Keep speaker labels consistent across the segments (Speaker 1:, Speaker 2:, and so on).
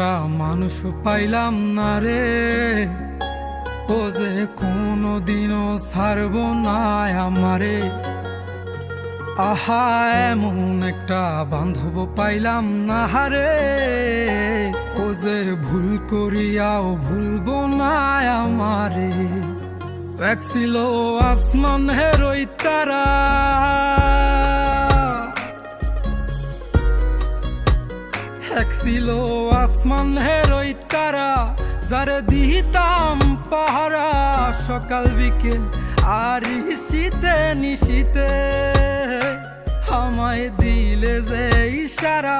Speaker 1: একটা মানুষ পাইলাম না রে, ও যে কোনোদিনও ছাড়ব না আমারে। আহা, এমন একটা বান্ধব পাইলাম না রে, ও যে ভুল করিয়াও ভুলব না আমারে। এক ছিল আসমানের ওই তারা, এক ছিল আসমানের ওই তারা, যারে দিতাম পাহারা সকাল বিকেল আর শীতে নিশীতে। আমায় দিলে যে ইশারা,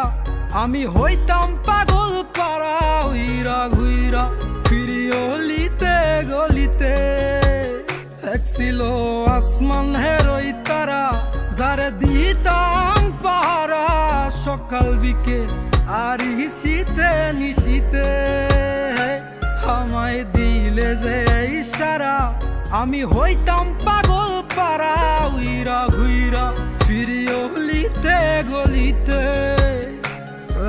Speaker 1: আমি হইতাম পাগল পারা, উইরা ঘুইরা ফিরি অলিতে গলিতে। এক ছিল আসমানের ওই তারা, যারে দিতাম পাহারা সকাল বিকেল আর শীতে নিশীতে। আমায় দিলে যে ইশারা, আমি হইতাম পাগল পারা, উইরা ঘুইরা ফিরি অলিতে গলিতে।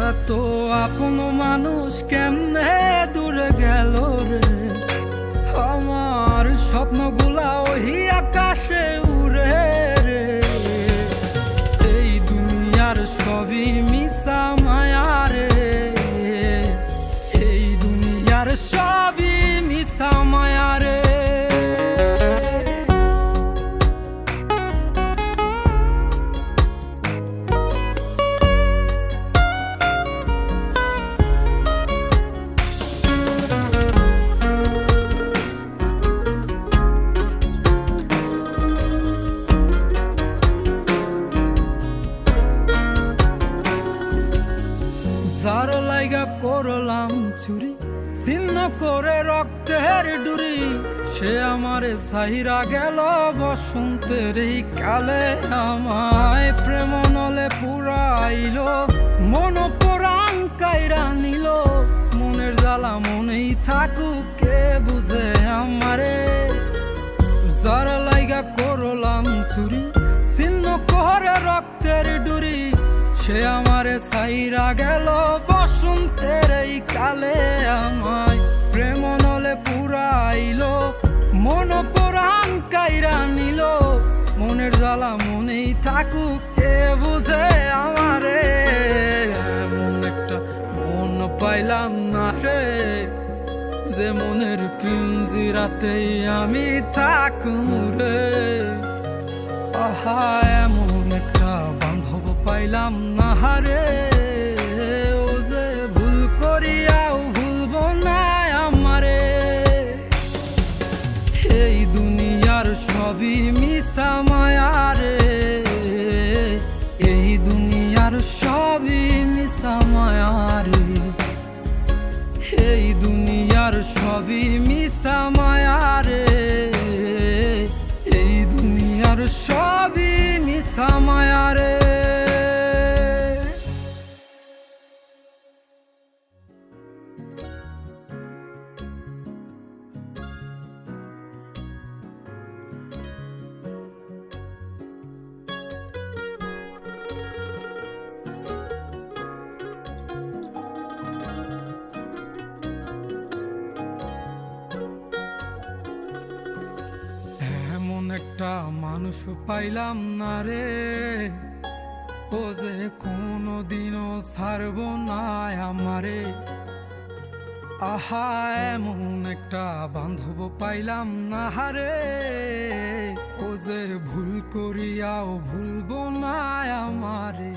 Speaker 1: এত আপন মানুষ কেমনে দূরে গেল রে, আমার স্বপ্নগুলা ওই আকাশে উড়ে রে। এই দুনিয়ার সবই মিশা মায়া রে, এই দুনিয়ার সবই মিশা মায়া রে। যার লাইগা করলাম চুরি, ছিন্ন করে রক্তের ডুরি, সে আমারে সাহিরা গেল বসন্তের এই কালে। আমায় প্রেম নলে পুরাইল, মন পরাণ কাইরা নিল। মনের জ্বালা মনেই থাকুক, কে বুঝে আমারে। যার লাইগা করলাম চুরি, ছিন্ন করে রক্তের ডুরি, সে আমারে সাইরা গেল বসন্তের এই কালে। আমায় প্রেম নলে পুরাইল, মন পরাণ কাইরা নিল। মনের জ্বালা মনেই থাকুক, কে বুঝে আমারে। এমন একটা মন পাইলাম না রে, যে মনের পিঞ্জিরাতেই আমি থাকুম রে। আহা, এমন একটা বান্ধব পাইলাম না রে, ও যে ভুল করিয়াও ভুলব না আমারে। এই দুনিয়ার সবই মিশা মায়া রে, এই দুনিয়ার সবই মিশা মায়া রে। এই দুনিয়ার সবই মিশা মায়া রে, এই দুনিয়ার সবই মিশা মায়া রে। একটা মানুষ পাইলাম না রে, ও যে কোনোদিনও ছাড়ব না আমারে। আহা, এমন একটা বান্ধব পাইলাম না রে, ও যে ভুল করিয়াও ভুলব না আমারে।